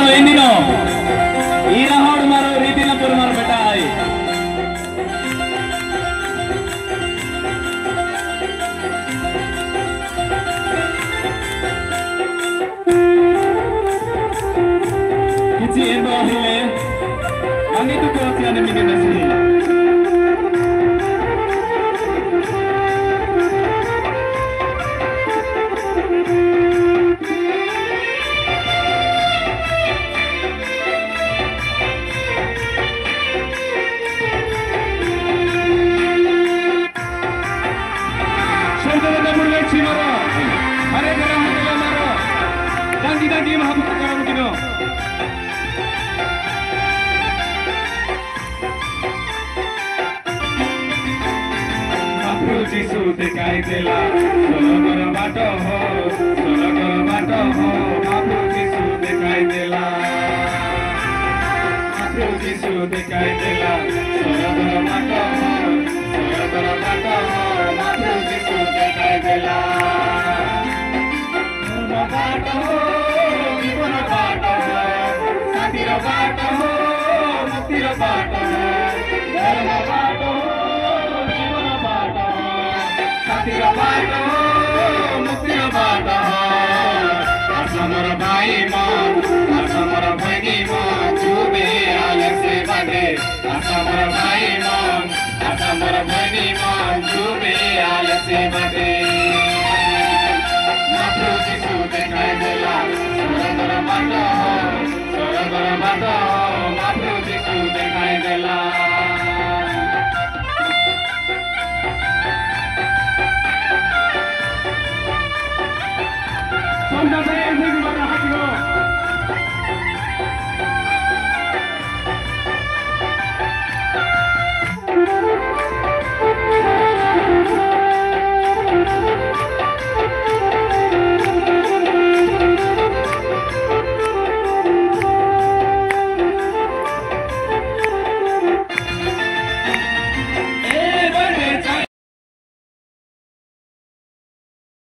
मारो इंदिनो ईरा होड़ मारो रीतिनापुर मारो बेटा आई किसी एंडो अहिले अंगी तो कोई आने मिले नसी Dagi mahabut sekarang begini. Aku jisu dekai dela, solo karo bato ho, solo karo bato ho. Aku jisu dekai dela, aku jisu dekai dela, solo karo bato ho, solo karo bato ho. Aku jisu dekai dela, bato ho. Satira bato ho, mutira bato ho, dharma bato ho, jivana bato ho. Satira bato ho, mutira bato ho. Asamar bhai ma, asamar bhagi ma, chube ale se bade. Asamar bhai ma, asamar bhagi ma, chube ale se bade. Matru jisu dekai dela, sura bato ho. Bata